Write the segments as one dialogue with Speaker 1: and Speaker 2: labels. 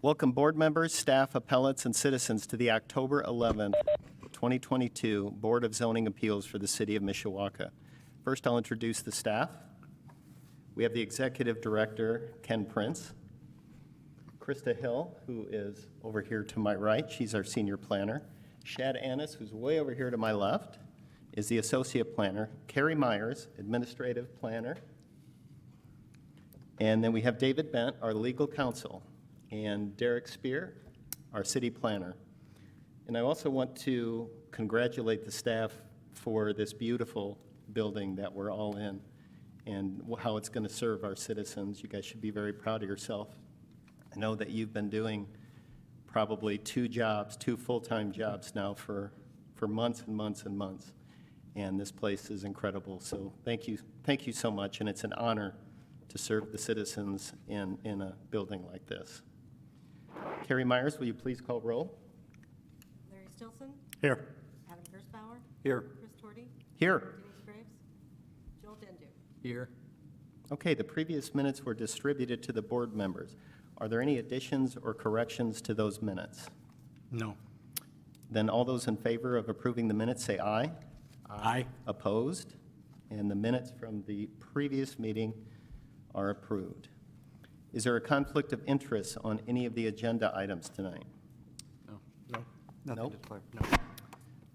Speaker 1: Welcome board members, staff, appellates, and citizens to the October 11th, 2022 Board of Zoning Appeals for the City of Mishawaka. First, I'll introduce the staff. We have the Executive Director, Ken Prince. Krista Hill, who is over here to my right. She's our Senior Planner. Shad Annis, who's way over here to my left, is the Associate Planner. Carrie Myers, Administrative Planner. And then we have David Bent, our Legal Counsel, and Derek Spear, our City Planner. And I also want to congratulate the staff for this beautiful building that we're all in and how it's going to serve our citizens. You guys should be very proud of yourself. I know that you've been doing probably two full-time jobs now for months and months and months. And this place is incredible. So thank you so much. And it's an honor to serve the citizens in a building like this. Carrie Myers, will you please call roll?
Speaker 2: Larry Stilson.
Speaker 3: Here.
Speaker 2: Adam Gerstbauer.
Speaker 3: Here.
Speaker 2: Chris Torty.
Speaker 1: Here.
Speaker 2: Denise Graves. Joel Dendu.
Speaker 3: Here.
Speaker 1: Okay, the previous minutes were distributed to the board members. Are there any additions or corrections to those minutes?
Speaker 3: No.
Speaker 1: Then all those in favor of approving the minutes say aye.
Speaker 3: Aye.
Speaker 1: Opposed? And the minutes from the previous meeting are approved. Is there a conflict of interest on any of the agenda items tonight?
Speaker 3: No. No.
Speaker 1: Nope.
Speaker 3: Nothing to declare. No.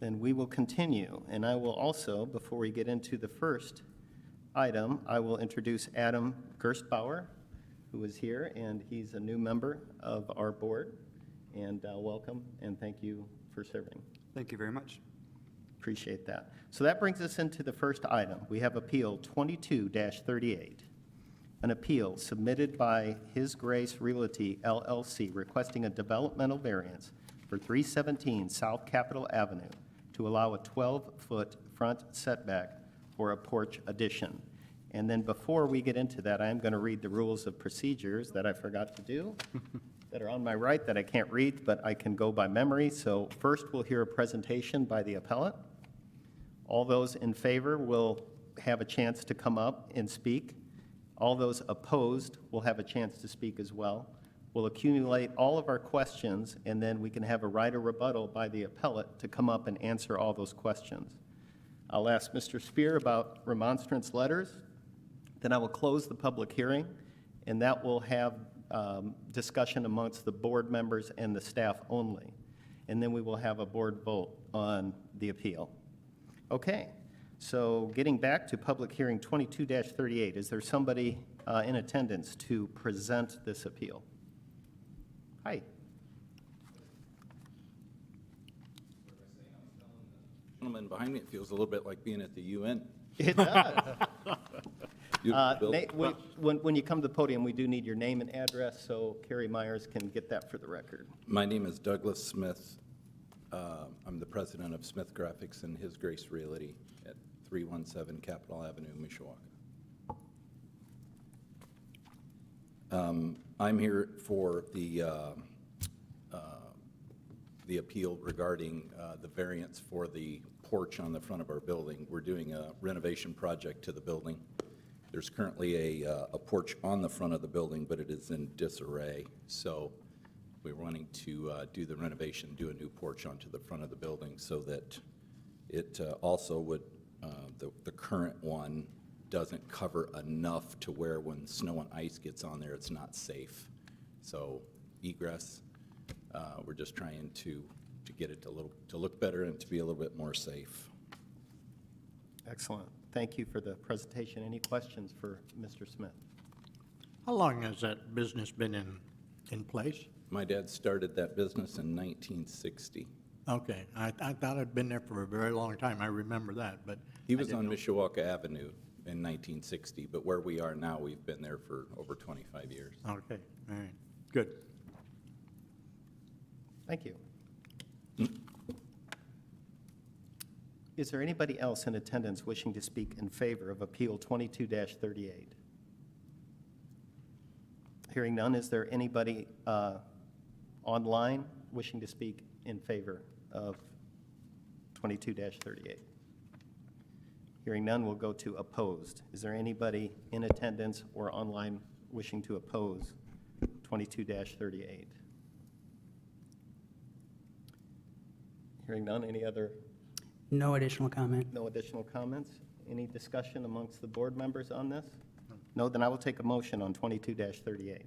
Speaker 1: Then we will continue, and I will also, before we get into the first item, I will introduce Adam Gerstbauer, who is here, and he's a new member of our board. And welcome, and thank you for serving.
Speaker 4: Thank you very much.
Speaker 1: Appreciate that. So that brings us into the first item. We have Appeal 22-38, an appeal submitted by His Grace Realty LLC requesting a developmental variance for 317 South Capitol Avenue to allow a 12-foot front setback for a porch addition. And then before we get into that, I am going to read the rules of procedures that I forgot to do that are on my right that I can't read, but I can go by memory. So first, we'll hear a presentation by the appellant. All those in favor will have a chance to come up and speak. All those opposed will have a chance to speak as well. We'll accumulate all of our questions, and then we can have a right of rebuttal by the appellate to come up and answer all those questions. I'll ask Mr. Spear about remonstrance letters. Then I will close the public hearing, and that will have discussion amongst the board members and the staff only. And then we will have a board vote on the appeal. Okay, so getting back to public hearing 22-38, is there somebody in attendance to present this appeal? Hi.
Speaker 5: Gentleman behind me, it feels a little bit like being at the UN.
Speaker 1: It does.
Speaker 5: Beautiful building.
Speaker 1: When you come to the podium, we do need your name and address, so Carrie Myers can get that for the record.
Speaker 5: My name is Douglas Smith. I'm the president of Smith Graphics and His Grace Realty at 317 Capitol Avenue, Mishawaka. I'm here for the appeal regarding the variance for the porch on the front of our building. We're doing a renovation project to the building. There's currently a porch on the front of the building, but it is in disarray. So we're wanting to do the renovation, do a new porch onto the front of the building so that it also would, the current one doesn't cover enough to where when snow and ice gets on there, it's not safe. So egress, we're just trying to get it to look better and to be a little bit more safe.
Speaker 1: Excellent. Thank you for the presentation. Any questions for Mr. Smith?
Speaker 3: How long has that business been in place?
Speaker 5: My dad started that business in 1960.
Speaker 3: Okay, I thought it'd been there for a very long time. I remember that, but
Speaker 5: He
Speaker 3: I
Speaker 5: was
Speaker 3: didn't
Speaker 5: on
Speaker 3: know.
Speaker 5: Mishawaka Avenue in 1960, but where we are now, we've been there for over 25 years.
Speaker 3: Okay, all right, good.
Speaker 1: Thank you. Is there anybody else in attendance wishing to speak in favor of Appeal 22-38? Hearing none, is there anybody online wishing to speak in favor of 22-38? Hearing none, we'll go to opposed. Is there anybody in attendance or online wishing to oppose 22-38? Hearing none, any other,
Speaker 4: No additional comment.
Speaker 1: no additional comments? Any discussion amongst the board members on this? No, then I will take a motion on 22-38.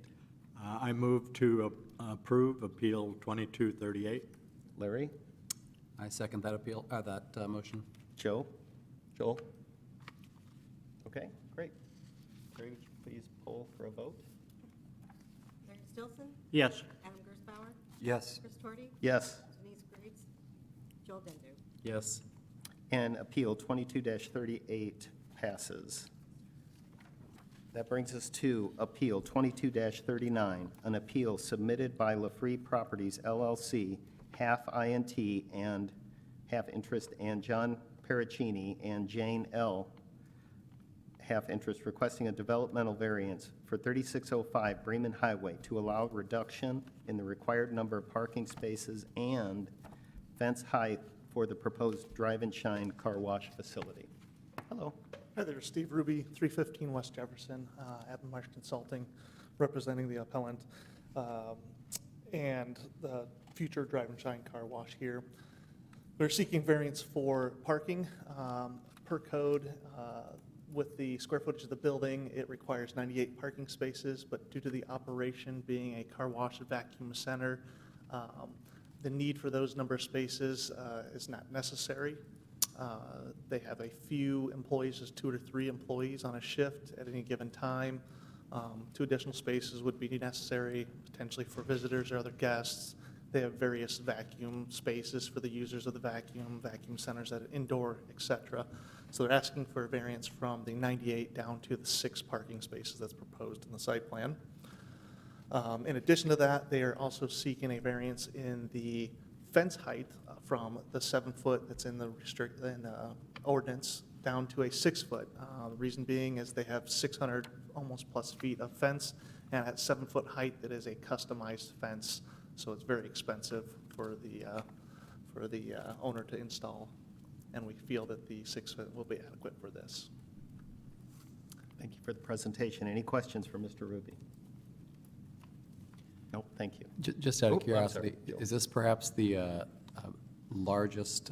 Speaker 3: I move to approve Appeal 2238.
Speaker 1: Larry?
Speaker 6: I second that appeal, that motion.
Speaker 1: Joe? Joel? Okay, great. Larry, would you please poll for a vote?
Speaker 2: Larry Stilson,
Speaker 3: Yes.
Speaker 2: Adam Gerstbauer,
Speaker 6: Yes.
Speaker 2: Chris Torti,
Speaker 1: Yes.
Speaker 2: Denise Graves, Joel Dendo.
Speaker 6: Yes.
Speaker 1: And Appeal 22-38 passes. That brings us to Appeal 22-39, an appeal submitted by LaFree Properties LLC, half INT and half interest, and John Pericini and Jane L., half interest, requesting a developmental variance for 3605 Bremen Highway to allow reduction in the required number of parking spaces and fence height for the proposed Drive and Shine car wash facility. Hello.
Speaker 7: Hi there, Steve Ruby, 315 West Jefferson, Marsh Consulting, representing the appellant and the future Drive and Shine car wash here. We're seeking variance for parking. Per code, with the square footage of the building, it requires 98 parking spaces, but due to the operation being a car wash and vacuum center, the need for those number of spaces is not necessary. They have a few employees, just 2 or 3 employees on a shift at any given time. 2 additional spaces would be necessary potentially for visitors or other guests. They have various vacuum spaces for the users of the vacuum centers that are indoor, et cetera. So they're asking for a variance from the 98 down to the 6 parking spaces that's proposed in the site plan. In addition to that, they are also seeking a variance in the fence height from the 7-foot that's in the ordinance down to a 6-foot. The reason being is they have 600 almost plus feet of fence, and at 7-foot height, it is a customized fence, so it's very expensive for the owner to install, and we feel that the 6-foot will be adequate for this.
Speaker 1: Thank you for the presentation. Any questions for Mr. Ruby? Nope, thank you.
Speaker 6: Just out
Speaker 1: Oh,
Speaker 6: of
Speaker 1: I'm
Speaker 6: curiosity,
Speaker 1: sorry, Joel.
Speaker 6: is this perhaps the largest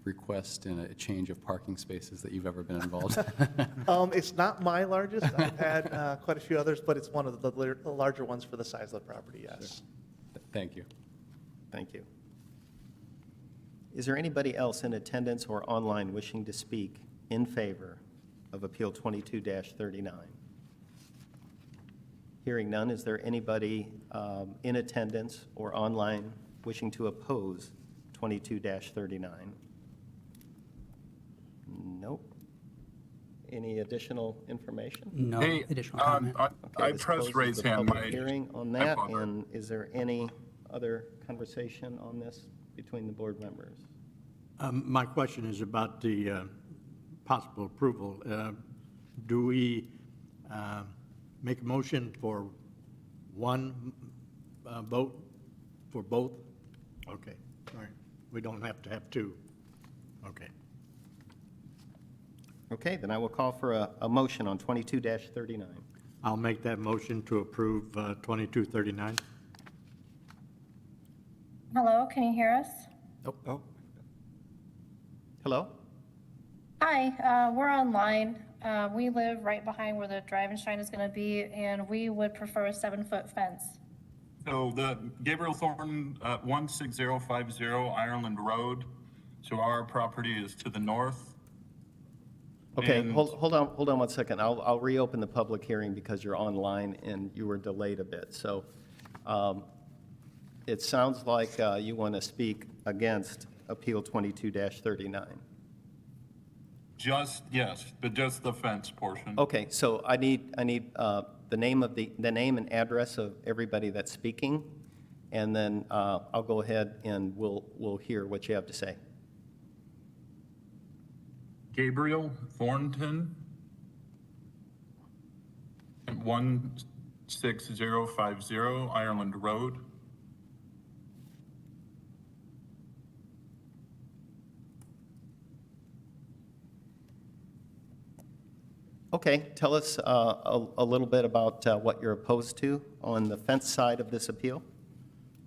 Speaker 6: request in a change of parking spaces that you've ever been involved in?
Speaker 7: It's not my largest. I've had quite a few others, but it's one of the larger ones for the size of the property, yes.
Speaker 6: Thank you.
Speaker 1: Thank you. Is there anybody else in attendance or online wishing to speak in favor of Appeal 22-39? Hearing none, is there anybody in attendance or online wishing to oppose 22-39? Nope. Any additional information?
Speaker 4: No
Speaker 8: Hey,
Speaker 4: additional comment.
Speaker 1: Okay,
Speaker 8: I
Speaker 1: this
Speaker 8: pressed
Speaker 1: closes
Speaker 8: raise
Speaker 1: the
Speaker 8: hand.
Speaker 1: public
Speaker 8: My-
Speaker 1: hearing on
Speaker 8: I
Speaker 1: that,
Speaker 8: apologize.
Speaker 1: and is there any other conversation on this between the board members?
Speaker 3: My question is about the possible approval. Do we make a motion for one vote for both? Okay, all right. We don't have to have 2. Okay.
Speaker 1: Okay, then I will call for a motion on 22-39.
Speaker 3: I'll make that motion to approve 2239.
Speaker 9: Hello, can you hear us?
Speaker 6: Oh,
Speaker 1: Hello?
Speaker 9: Hi, we're online. We live right behind where the Drive and Shine is going to be, and we would prefer a 7-foot fence.
Speaker 8: So the Gabriel Thornton, 16050 Ireland Road. So our property is to the north.
Speaker 1: Okay,
Speaker 8: And-
Speaker 1: hold on 1 second. I'll reopen the public hearing because you're online and you were delayed a bit. So it sounds like you want to speak against Appeal 22-39.
Speaker 8: Yes, but just the fence portion.
Speaker 1: Okay, so I need the name and address of everybody that's speaking, and then I'll go ahead and we'll hear what you have to say.
Speaker 8: Gabriel Thornton, 16050 Ireland Road.
Speaker 1: Okay, tell us a little bit about what you're opposed to on the fence side of this appeal.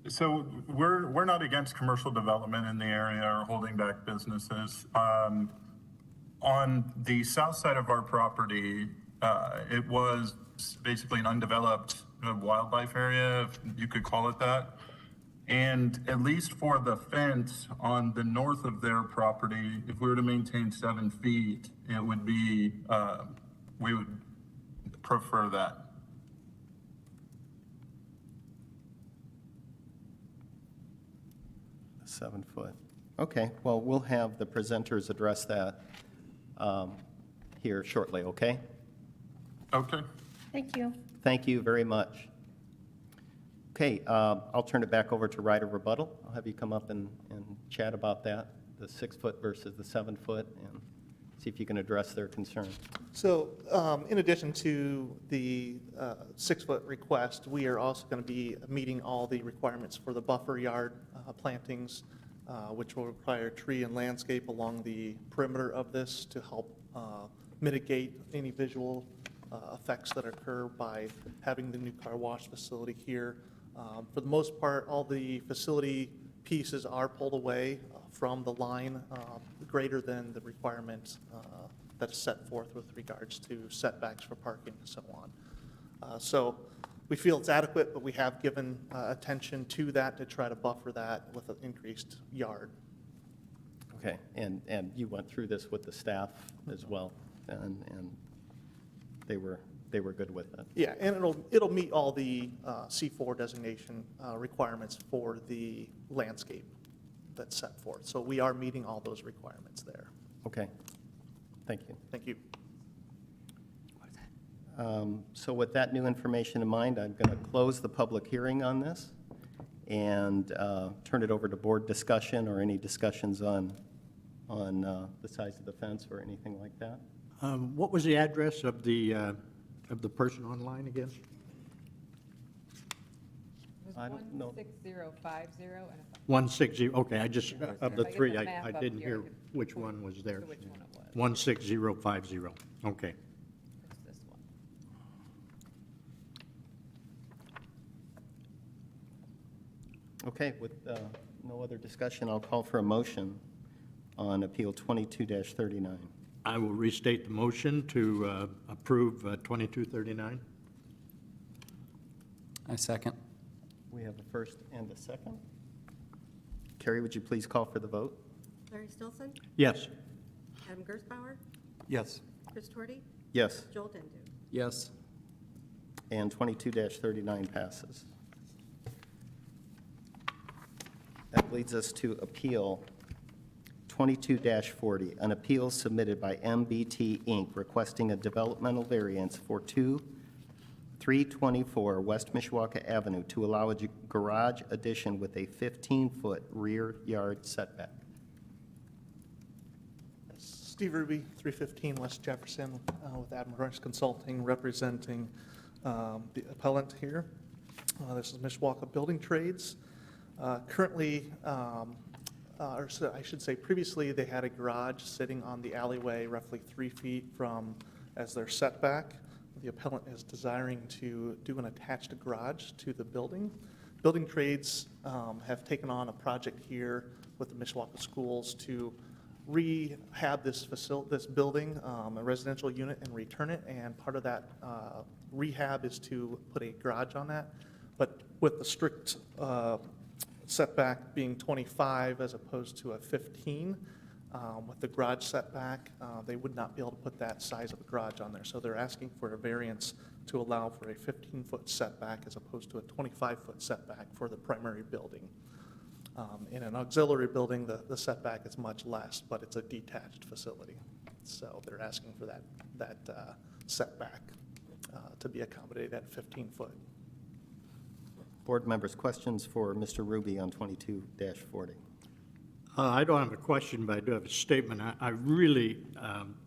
Speaker 8: So we're not against commercial development in the area or holding back businesses. On the south side of our property, it was basically an undeveloped wildlife area, if you could call it that. And at least for the fence on the north of their property, if we were to maintain 7 feet, it would be, we would prefer that.
Speaker 1: The 7 foot. Okay, well, we'll have the presenters address that here shortly, okay?
Speaker 8: Okay.
Speaker 9: Thank you.
Speaker 1: Thank you very much. Okay, I'll turn it back over to Ryder Rebuttal. I'll have you come up and chat about that, the 6 foot versus the 7 foot, and see if you can address their concern.
Speaker 7: So in addition to the 6-foot request, we are also going to be meeting all the requirements for the buffer yard plantings, which will require tree and landscape along the perimeter of this to help mitigate any visual effects that occur by having the new car wash facility here. For the most part, all the facility pieces are pulled away from the line greater than the requirement that's set forth with regards to setbacks for parking and so on. So we feel it's adequate, but we have given attention to that to try to buffer that with an increased yard.
Speaker 1: Okay, and you went through this with the staff as well, and they were good with it.
Speaker 7: Yeah, and it'll meet all the C4 designation requirements for the landscape that's set forth. So we are meeting all those requirements there.
Speaker 1: Okay, thank you.
Speaker 7: Thank you.
Speaker 1: So with that new information in mind, I'm going to close the public hearing on this and turn it over to board discussion or any discussions on the size of the fence or anything like that.
Speaker 3: What was the address of the person online again?
Speaker 1: I don't know.
Speaker 10: 16050 and a
Speaker 3: 160, okay, I just, of the
Speaker 10: If I get
Speaker 3: three,
Speaker 10: the
Speaker 3: I
Speaker 10: map up
Speaker 3: didn't
Speaker 10: here,
Speaker 3: hear
Speaker 10: I could
Speaker 3: which
Speaker 10: point
Speaker 3: one was there.
Speaker 10: to which one it was.
Speaker 3: 16050, okay.
Speaker 10: It's this one.
Speaker 1: Okay, with no other discussion, I'll call for a motion on Appeal 22-39.
Speaker 3: I will restate the motion to approve 2239.
Speaker 6: I second.
Speaker 1: We have a first and a second. Carrie, would you please call for the vote?
Speaker 2: Larry Stilson,
Speaker 3: Yes.
Speaker 2: Adam Gersbauer,
Speaker 6: Yes.
Speaker 2: Chris Torty,
Speaker 1: Yes,
Speaker 2: Joel Dender.
Speaker 6: Yes.
Speaker 1: and 22-39 passes. That leads us to Appeal 22-40, an appeal submitted by MBT Inc. requesting a developmental variance for 324 West Mishawaka Avenue to allow a garage addition with a 15-foot rear yard setback.
Speaker 7: Steve Ruby, 315 West Jefferson, with Admiral Rice Consulting, representing the appellant here. This is Mishawaka Building Trades. Currently, or so I should say previously, they had a garage sitting on the alleyway roughly 3 feet from as their setback. The appellant is desiring to do an attached garage to the building. Building Trades have taken on a project here with the Mishawaka Schools to rehab this building, a residential unit, and return it. And part of that rehab is to put a garage on that. But with the strict setback being 25 as opposed to a 15, with the garage setback, they would not be able to put that size of a garage on there. So they're asking for a variance to allow for a 15-foot setback as opposed to a 25-foot setback for the primary building. In an auxiliary building, the setback is much less, but it's a detached facility. So they're asking for that setback to be accommodated at 15-foot.
Speaker 1: Board members, questions for Mr. Ruby on 22-40?
Speaker 3: I don't have a question, but I do have a statement. I really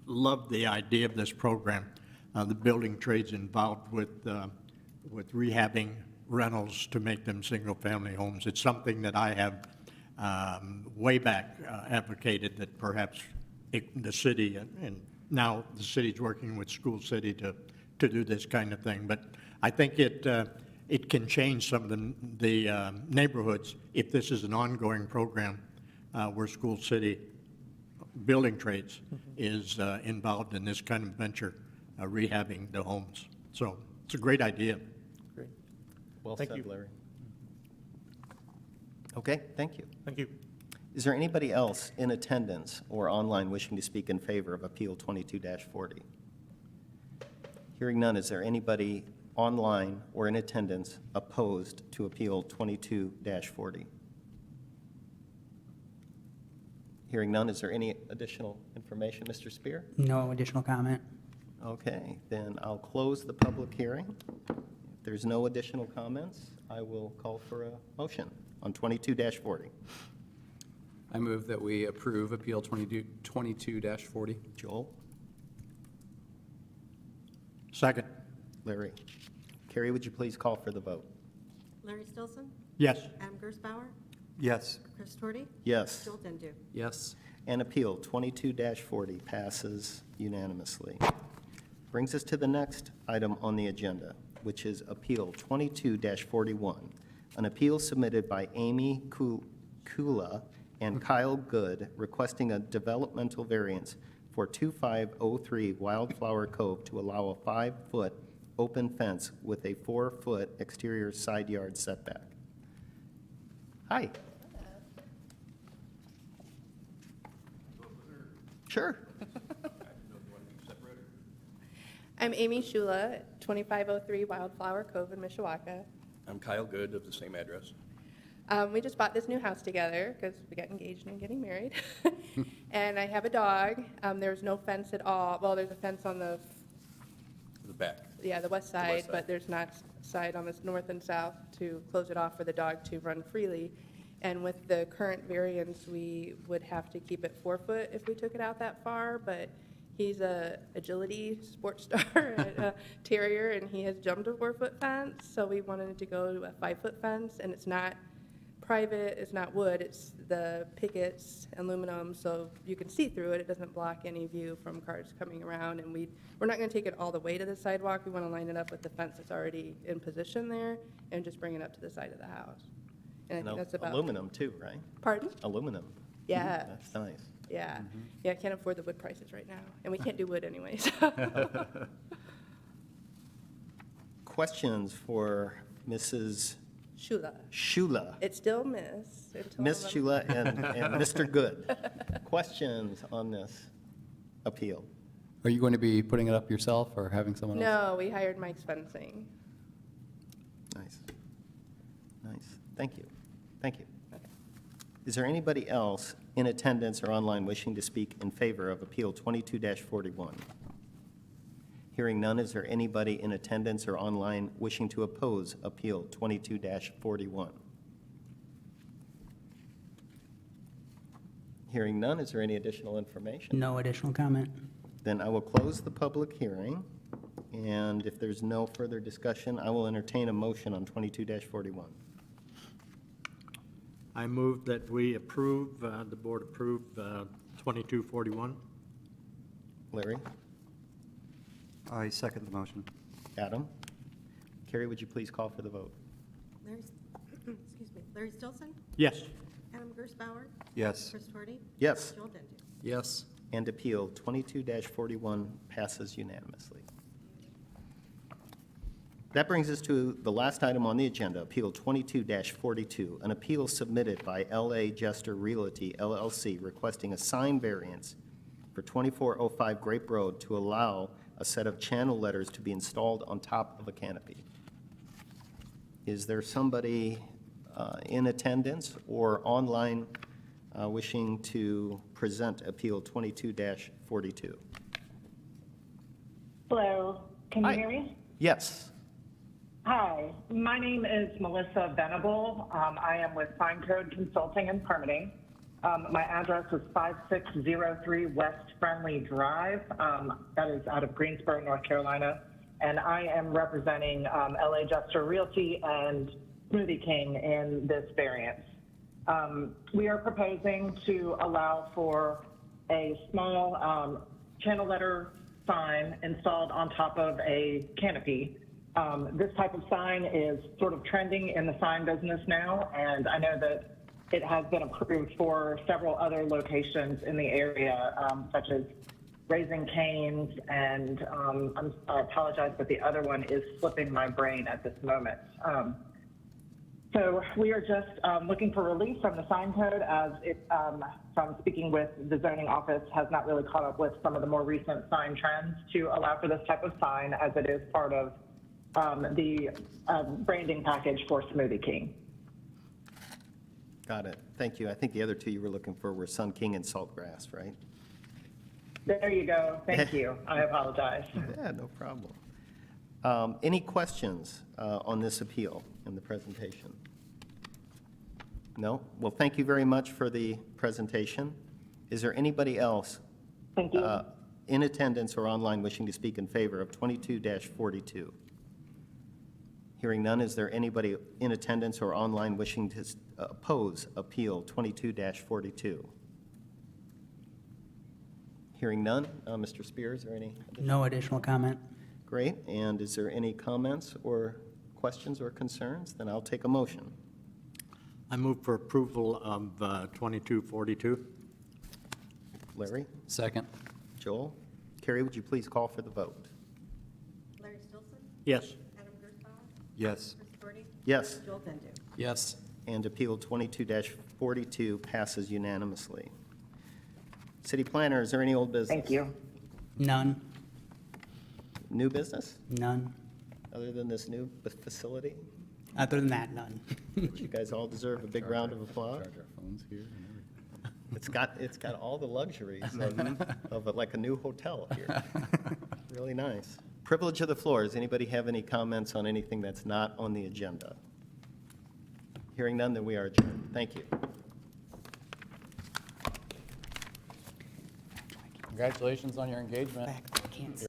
Speaker 3: love the idea of this program. The building trades involved with rehabbing rentals to make them single-family homes. It's something that I have way back advocated that perhaps the city, and now the city's working with School City to do this kind of thing. But I think it it can change some of the neighborhoods if this is an ongoing program where School City Building Trades is involved in this kind of venture, rehabbing the homes. So it's a great idea.
Speaker 7: Great.
Speaker 1: Well
Speaker 7: Thank
Speaker 1: said,
Speaker 7: you.
Speaker 1: Larry. Okay, thank you.
Speaker 7: Thank you.
Speaker 1: Is there anybody else in attendance or online wishing to speak in favor of Appeal 22-40? Hearing none, is there anybody online or in attendance opposed to Appeal 22-40? Hearing none, is there any additional information, Mr. Spear?
Speaker 4: No additional comment.
Speaker 1: Okay, then I'll close the public hearing. If there's no additional comments, I will call for a motion on 22-40.
Speaker 6: I move that we approve Appeal 22-40.
Speaker 1: Joel?
Speaker 3: Second.
Speaker 1: Larry? Carrie, would you please call for the vote?
Speaker 2: Larry Stilson,
Speaker 3: Yes.
Speaker 2: Adam Gersbauer,
Speaker 3: Yes.
Speaker 2: Chris Torty,
Speaker 1: Yes.
Speaker 2: Joel Dendu.
Speaker 6: Yes.
Speaker 1: And Appeal 22-40 passes unanimously. Brings us to the next item on the agenda, which is Appeal 22-41, an appeal submitted by Amy Kula and Kyle Good requesting a developmental variance for 2503 Wildflower Cove to allow a 5-foot open fence with a 4-foot exterior side yard setback. Hi. Sure.
Speaker 11: I'm Amy Shula, 2503 Wildflower Cove in Mishawaka.
Speaker 12: I'm Kyle Good of the same address.
Speaker 11: We just bought this new house together because we got engaged and getting married. And I have a dog. There's no fence at all. Well, there's a fence on the
Speaker 12: Back.
Speaker 11: the west side, but there's not side on the north and south to close it off for the dog to run freely. And with the current variance, we would have to keep it 4 foot if we took it out that far, but he's a agility sports star, a terrier, and he has jumped a 4-foot fence, so we wanted to go to a 5-foot fence, and it's not private, it's not wood, it's the pickets, aluminum, so you can see through it. It doesn't block any view from cars coming around, and we're not gonna take it all the way to the sidewalk. We wanna line it up with the fence that's already in position there and just bring it up to the side of the house. And I think that's about.
Speaker 1: Aluminum too, right?
Speaker 11: Pardon?
Speaker 1: Aluminum.
Speaker 11: Yes.
Speaker 1: That's nice.
Speaker 11: Yeah. Yeah, I can't afford the wood prices right now, and we can't do wood anyways.
Speaker 1: Questions for Mrs.
Speaker 11: Shula.
Speaker 1: Shula?
Speaker 11: It's still Miss. until
Speaker 1: Miss
Speaker 11: November.
Speaker 1: Shula and Mr. Good. Questions on this appeal?
Speaker 6: Are you going to be putting it up yourself or having someone else?
Speaker 11: No, we hired Mike's Fencing.
Speaker 1: Nice. Nice. Thank you. Thank you. Is there anybody else in attendance or online wishing to speak in favor of Appeal 22-41? Hearing none, is there anybody in attendance or online wishing to oppose Appeal 22-41? Hearing none, is there any additional information?
Speaker 4: No additional comment.
Speaker 1: Then I will close the public hearing, and if there's no further discussion, I will entertain a motion on 22-41.
Speaker 3: I move that we approve, the board approve 2241.
Speaker 1: Larry?
Speaker 13: I second the motion.
Speaker 1: Adam? Carrie, would you please call for the vote?
Speaker 2: Larry, excuse me, Larry Stilson,
Speaker 3: Yes.
Speaker 2: Adam Gersbauer,
Speaker 13: Yes.
Speaker 2: Chris Torty,
Speaker 1: Yes.
Speaker 2: Joel Dendu.
Speaker 6: Yes.
Speaker 1: And Appeal 22-41 passes unanimously. That brings us to the last item on the agenda, Appeal 22-42, an appeal submitted by L.A. Jester Realty LLC requesting a sign variance for 2405 Grape Road to allow a set of channel letters to be installed on top of a canopy. Is there somebody in attendance or online wishing to present Appeal 22-42?
Speaker 14: Hello, can you
Speaker 1: Hi.
Speaker 14: hear me?
Speaker 1: Yes.
Speaker 14: Hi, my name is Melissa Venable. I am with Fine Code Consulting and Permitting. My address is 5603 West Friendly Drive. That is out of Greensboro, North Carolina. And I am representing LA Jester Realty and Smoothie King in this variance. We are proposing to allow for a small channel letter sign installed on top of a canopy This type of sign is sort of trending in the sign business now, and I know that it has been approved for several other locations in the area, such as Raising Cane's, and I apologize, but the other one is slipping my brain at this moment. So we are just looking for relief from the sign code, as it, from speaking with the zoning office, has not really caught up with some of the more recent sign trends to allow for this type of sign, as it is part of the branding package for Smoothie King.
Speaker 1: Got it. Thank you. I think the other two you were looking for were Sun King and Saltgrass, right?
Speaker 14: There you go. Thank you. I apologize.
Speaker 1: Yeah, no problem. Any questions on this appeal in the presentation? No? Well, thank you very much for the presentation. Is there anybody else
Speaker 14: Thank you.
Speaker 1: in attendance or online wishing to speak in favor of 22-42? Hearing none, is there anybody in attendance or online wishing to oppose Appeal 22-42? Hearing none, Mr. Spears, or any?
Speaker 4: No additional comment.
Speaker 1: Great, and is there any comments or questions or concerns? Then I'll take a motion.
Speaker 3: I move for approval of 2242.
Speaker 1: Larry?
Speaker 6: Second.
Speaker 1: Joel? Carrie, would you please call for the vote?
Speaker 2: Larry Stillson?
Speaker 3: Yes.
Speaker 2: Adam Gersbauer?
Speaker 13: Yes.
Speaker 2: Chris Gordy?
Speaker 1: Yes.
Speaker 2: Joel Bendu?
Speaker 6: Yes.
Speaker 1: And Appeal 22-42 passes unanimously. City Planner, is there any old business?
Speaker 14: Thank you.
Speaker 4: None.
Speaker 1: New business,
Speaker 4: None.
Speaker 1: other than this new facility?
Speaker 4: Other than that, none.
Speaker 1: You guys all deserve a big round of applause.
Speaker 6: Charge our phones here and everything.
Speaker 1: It's got all the luxuries of like a new hotel here. Really nice. Privilege of the floor. Does anybody have any comments on anything that's not on the agenda? Hearing none, then we are adjourned. Thank you.
Speaker 6: Congratulations on your engagement.
Speaker 4: Can't